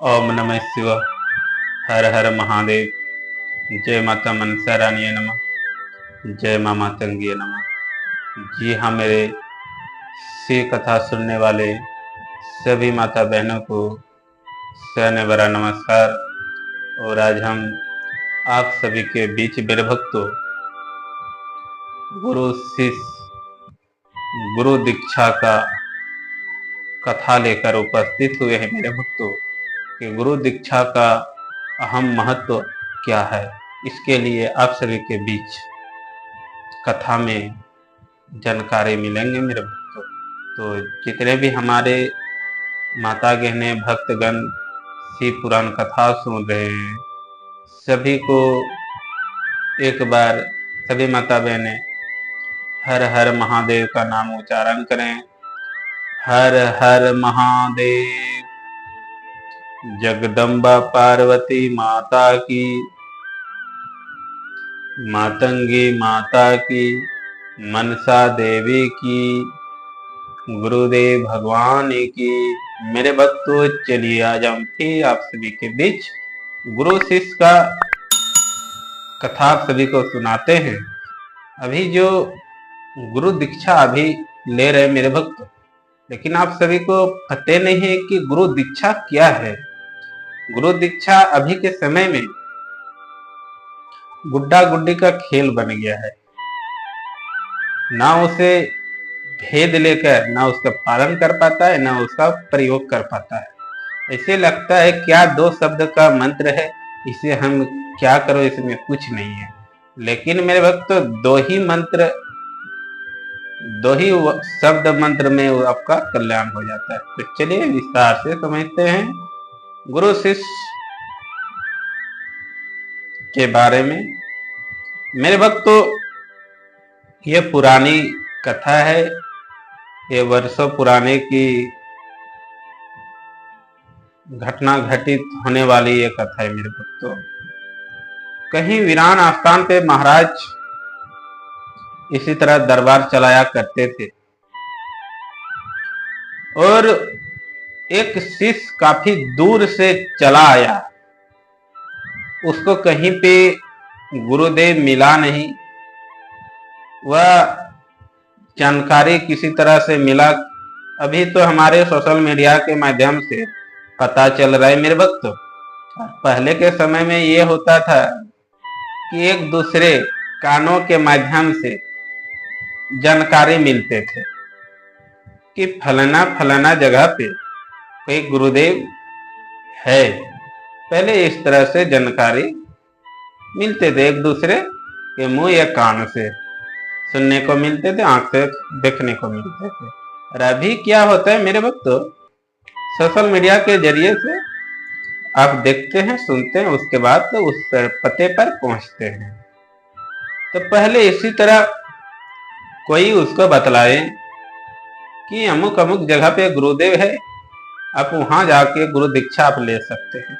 ओम नमः शिवाय। हर हर महादेव। जय माता मनसा रानी नमः। जय माँ मातंगी नमः। जी हाँ, मेरे शिव कथा सुनने वाले सभी माता बहनों को सैन्य बड़ा नमस्कार। और आज हम आप सभी के बीच मेरे भक्तों गुरु शिष्य गुरु दीक्षा का कथा लेकर उपस्थित हुए हैं। मेरे भक्तों कि गुरु दीक्षा का अहम महत्व क्या है, इसके लिए आप सभी के बीच कथा में जानकारी मिलेंगे मेरे भक्तों। तो जितने भी हमारे माता गहने भक्तगण शिव पुराण कथा सुन रहे हैं, सभी को एक बार सभी माता बहने हर हर महादेव का नाम उच्चारण करें। हर हर महादेव। जगदम्बा पार्वती माता की, मातंगी माता की, मनसा देवी की, गुरुदेव भगवान की। मेरे भक्तों, चलिए आज हम फिर आप सभी के बीच गुरु शिष्य का कथा आप सभी को सुनाते हैं। अभी जो गुरु दीक्षा अभी ले रहे मेरे भक्त, लेकिन आप सभी को पता नहीं है कि गुरु दीक्षा क्या है। गुरु दीक्षा अभी के समय में गुड्डा गुड्डी का खेल बन गया है। ना उसे भेद लेकर ना उसका पालन कर पाता है, ना उसका प्रयोग कर पाता है। ऐसे लगता है क्या दो शब्द का मंत्र है, इसे हम क्या करो, इसमें कुछ नहीं है। लेकिन मेरे भक्त, दो ही शब्द मंत्र में आपका कल्याण हो जाता है। तो चलिए विस्तार से समझते हैं गुरु शिष्य के बारे में। मेरे भक्तों, ये पुरानी कथा है, ये वर्षों पुराने की घटना घटित होने वाली ये कथा है मेरे भक्तों। कहीं वीरान आस्थान पे महाराज इसी तरह दरबार चलाया करते थे और एक शिष्य काफी दूर से चला आया। उसको कहीं पे गुरुदेव मिला नहीं। वह जानकारी किसी तरह से मिला। अभी तो हमारे सोशल मीडिया के माध्यम से पता चल रहा है मेरे भक्तों। पहले के समय में ये होता था कि एक दूसरे कानों के माध्यम से जानकारी मिलते थे कि फलाना फलाना जगह पे कोई गुरुदेव है। पहले इस तरह से जानकारी मिलते थे, एक दूसरे के मुंह या कान से सुनने को मिलते थे, आंख से देखने को मिलते थे। और अभी क्या होता है मेरे भक्तों, सोशल मीडिया के जरिए से आप देखते हैं, सुनते हैं, उसके बाद तो उस पते पर पहुंचते हैं। तो पहले इसी तरह कोई उसको बतलाए कि अमुक अमुक जगह पे गुरुदेव है, आप वहां जाके गुरु दीक्षा आप ले सकते हैं।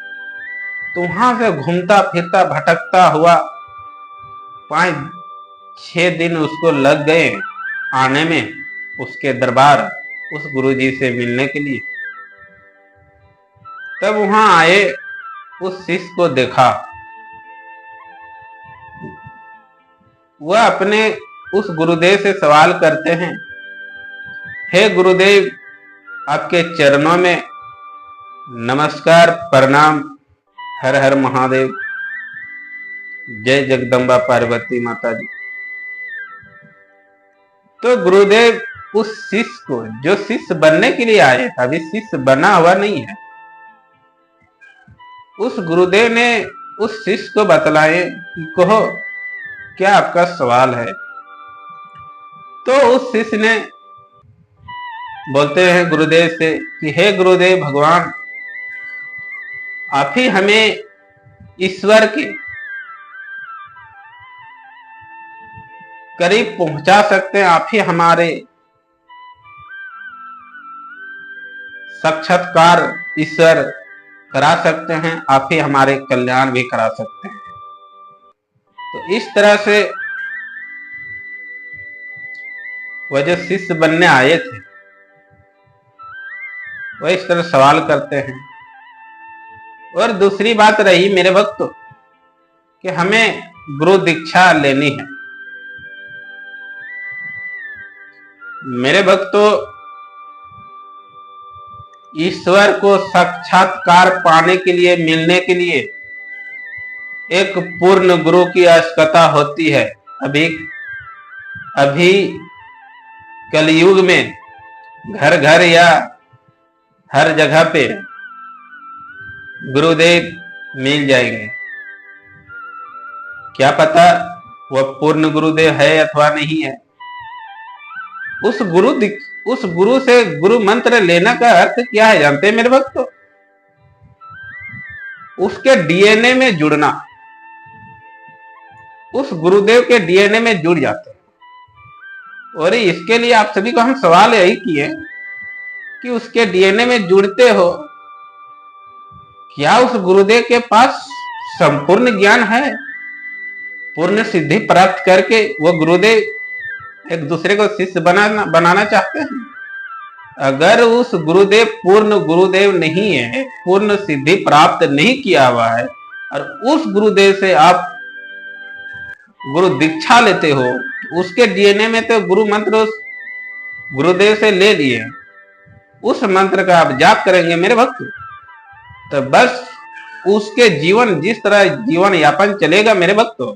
तो वहां से घूमता फिरता भटकता हुआ 5-6 दिन उसको लग गए आने में उसके दरबार, उस गुरुजी से मिलने के लिए। तब वहां आए, उस शिष्य को देखा। वह अपने उस गुरुदेव से सवाल करते हैं, हे गुरुदेव, आपके चरणों में नमस्कार, प्रणाम, हर हर महादेव, जय जगदम्बा पार्वती माता जी। तो गुरुदेव उस शिष्य को, जो शिष्य बनने के लिए आए, अभी शिष्य बना हुआ नहीं है, उस गुरुदेव ने उस शिष्य को बतलाए कि कहो क्या आपका सवाल है। तो उस शिष्य ने बोलते हैं गुरुदेव से कि हे गुरुदेव भगवान, आप ही हमें ईश्वर के करीब पहुंचा सकते हैं, आप ही हमारे साक्षात्कार ईश्वर करा सकते हैं, आप ही हमारे कल्याण भी करा सकते हैं। तो इस तरह से वह जो शिष्य बनने आए थे, वह इस तरह सवाल करते हैं और दूसरी बात रही मेरे भक्तों कि हमें गुरु दीक्षा लेनी है। मेरे भक्तों, ईश्वर को साक्षात्कार पाने के लिए, मिलने के लिए एक पूर्ण गुरु की आवश्यकता होती है। अभी कलयुग में घर घर या हर जगह पे गुरुदेव मिल जाएंगे। क्या पता वह पूर्ण गुरुदेव है अथवा नहीं है। उस गुरु से गुरु मंत्र लेने का अर्थ क्या है जानते हैं मेरे भक्तों? उसके डीएनए में जुड़ना। उस गुरुदेव के डीएनए में जुड़ जाते हैं। और इसके लिए आप सभी को हम सवाल यही किए कि उसके डीएनए में जुड़ते हो, क्या उस गुरुदेव के पास संपूर्ण ज्ञान है? पूर्ण सिद्धि प्राप्त करके वो गुरुदेव एक दूसरे को शिष्य बनाना चाहते हैं। अगर उस गुरुदेव पूर्ण गुरुदेव नहीं है, पूर्ण सिद्धि प्राप्त नहीं किया हुआ है, और उस गुरुदेव से आप गुरु दीक्षा लेते हो, उसके डीएनए में तो गुरु मंत्र उस गुरुदेव से ले लिए, उस मंत्र का आप जाप करेंगे मेरे भक्त, तो बस उसके जीवन, जिस तरह जीवन यापन चलेगा मेरे भक्तों,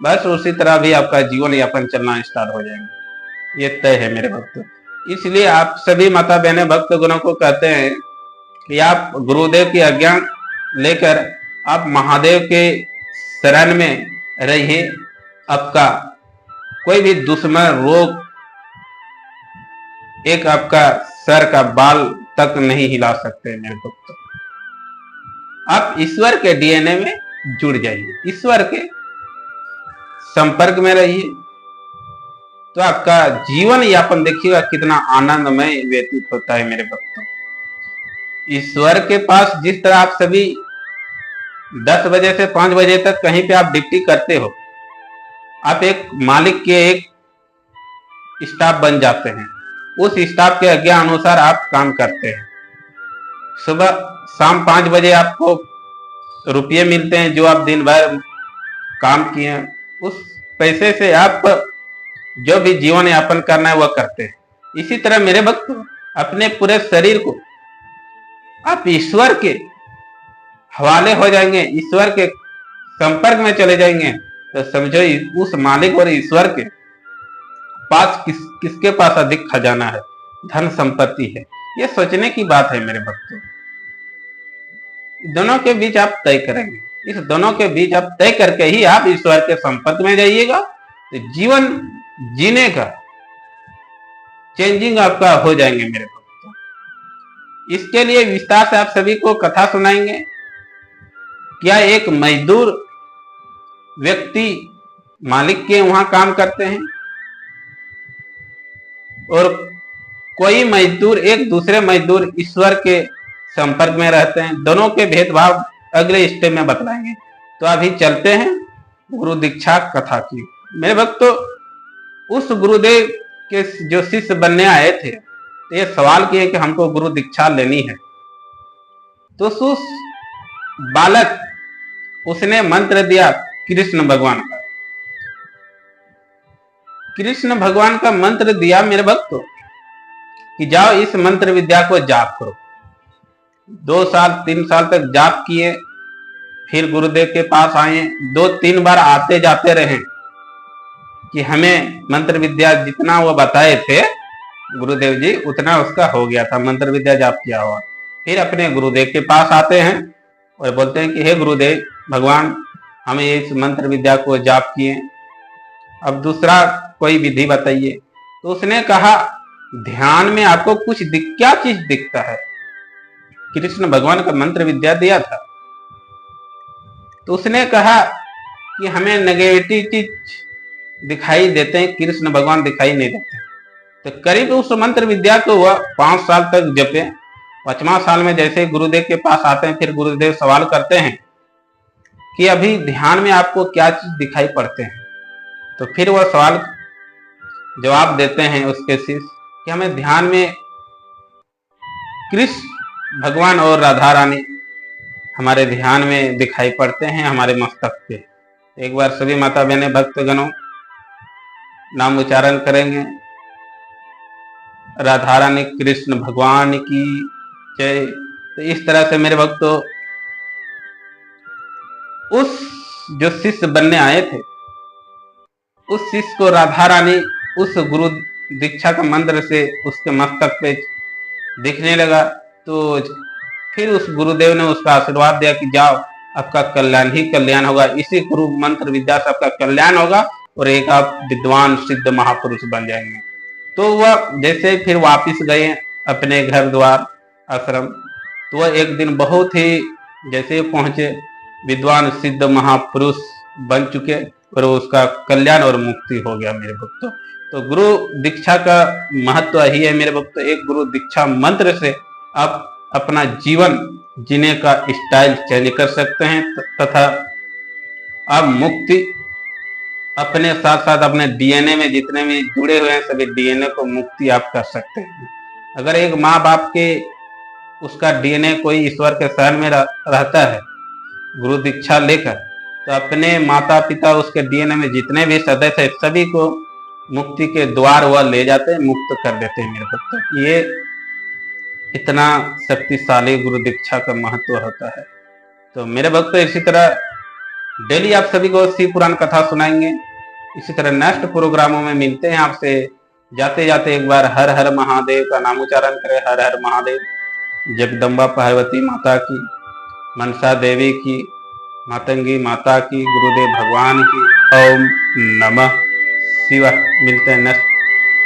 बस उसी तरह भी आपका जीवन यापन चलना स्टार्ट हो जाएंगे। ये तय है मेरे भक्तों। इसलिए आप सभी माता बहने भक्त गुणों को कहते हैं कि आप गुरुदेव की आज्ञा लेकर आप महादेव के शरण में रहिए। आपका कोई भी दुश्मन, रोग, एक आपका सर का बाल तक नहीं हिला सकते मेरे भक्तों। आप ईश्वर के डीएनए में जुड़ जाइए, ईश्वर के संपर्क में रहिए, तो आपका जीवन यापन देखिएगा कितना आनंदमय व्यतीत होता है मेरे भक्तों। ईश्वर के पास जिस तरह आप सभी 10 बजे से 5 बजे तक कहीं पे आप ड्यूटी करते हो, आप एक मालिक के एक स्टाफ बन जाते हैं। उस स्टाफ के आज्ञा अनुसार आप काम करते हैं। सुबह शाम 5 बजे आपको रुपये मिलते हैं, जो आप दिन भर काम किए, उस पैसे से आप जो भी जीवन यापन करना है वह करते हैं। इसी तरह मेरे भक्त अपने पूरे शरीर को आप ईश्वर के हवाले हो जाएंगे, ईश्वर के संपर्क में चले जाएंगे, तो समझो उस मालिक और ईश्वर के पास किसके पास अधिक खजाना है, धन संपत्ति है। ये सोचने की बात है मेरे भक्तों। दोनों के बीच आप तय करेंगे, इस दोनों के बीच आप तय करके ही आप ईश्वर के संपर्क में जाइएगा, तो जीवन जीने का चेंजिंग आपका हो जाएंगे मेरे भक्तों। इसके लिए विस्तार से आप सभी को कथा सुनाएंगे। क्या एक मजदूर व्यक्ति मालिक के वहां काम करते हैं और कोई मजदूर एक दूसरे मजदूर ईश्वर के संपर्क में रहते हैं। दोनों के भेदभाव अगले स्टेप में बतलाएंगे। तो अभी चलते हैं गुरु दीक्षा कथा की। मेरे भक्तों, उस गुरुदेव के जो शिष्य बनने आए थे, तो ये सवाल किए कि हमको गुरु दीक्षा लेनी है। तो उस बालक, उसने मंत्र दिया कृष्ण भगवान का। कृष्ण भगवान का मंत्र दिया मेरे भक्तों कि जाओ इस मंत्र विद्या को जाप करो। 2 साल 3 साल तक जाप किए, फिर गुरुदेव के पास आए। 2-3 बार आते जाते रहे कि हमें मंत्र विद्या जितना वो बताए थे गुरुदेव जी, उतना उसका हो गया था, मंत्र विद्या जाप किया हुआ। फिर अपने गुरुदेव के पास आते हैं और बोलते हैं कि हे गुरुदेव भगवान, हमें इस मंत्र विद्या को जाप किए, अब दूसरा कोई विधि बताइए। तो उसने कहा ध्यान में आपको कुछ क्या चीज दिखता है? कृष्ण भगवान का मंत्र विद्या दिया था। तो उसने कहा कि हमें नेगेटिव चीज दिखाई देते हैं, कृष्ण भगवान दिखाई नहीं देते। तो करीब उस मंत्र विद्या को वह 5 साल तक जपे। 5वां साल में जैसे गुरुदेव के पास आते हैं, फिर गुरुदेव सवाल करते हैं कि अभी ध्यान में आपको क्या चीज दिखाई पड़ते हैं? तो फिर वह सवाल जवाब देते हैं उसके शिष्य कि हमें ध्यान में कृष्ण भगवान और राधा रानी हमारे ध्यान में दिखाई पड़ते हैं, हमारे मस्तक पे। एक बार सभी माता बहनें भक्तगणों नाम उच्चारण करेंगे। राधा रानी कृष्ण भगवान की जय। तो इस तरह से मेरे भक्तों, उस जो शिष्य बनने आए थे, उस शिष्य को राधा रानी उस गुरु दीक्षा का मंत्र से उसके मस्तक पे दिखने लगा। तो फिर उस गुरुदेव ने उसका आशीर्वाद दिया कि जाओ, आपका कल्याण ही कल्याण होगा, इसी गुरु मंत्र विद्या से आपका कल्याण होगा और एक आप विद्वान सिद्ध महापुरुष बन जाएंगे। तो वह जैसे फिर वापिस गए अपने घर द्वार आश्रम, तो वह एक दिन बहुत ही जैसे पहुंचे विद्वान सिद्ध महापुरुष बन चुके और उसका कल्याण और मुक्ति हो गया मेरे भक्तों। तो गुरु दीक्षा का महत्व ही है मेरे भक्तों। एक गुरु दीक्षा मंत्र से आप अपना जीवन जीने का स्टाइल चेंज कर सकते हैं तथा आप मुक्ति अपने साथ साथ अपने डीएनए में जितने भी जुड़े हुए हैं सभी डीएनए को मुक्ति आप कर सकते हैं। अगर एक माँ बाप के उसका डीएनए कोई ईश्वर के शरण में रहता है गुरु दीक्षा लेकर, तो अपने माता पिता उसके डीएनए में जितने भी सदस्य हैं सभी को मुक्ति के द्वार वह ले जाते हैं, मुक्त कर देते हैं मेरे भक्तों। ये इतना शक्तिशाली गुरु दीक्षा का महत्व होता है। तो मेरे भक्तों, इसी तरह डेली आप सभी को शिव पुराण कथा सुनाएंगे। इसी तरह नेक्स्ट प्रोग्रामों में मिलते हैं आपसे। जाते जाते एक बार हर हर महादेव का नाम उच्चारण करें। हर हर महादेव। जगदम्बा पार्वती माता की, मनसा देवी की, मातंगी माता की, गुरुदेव भगवान की। ओम नमः शिवाय। मिलते हैं नेक्स्ट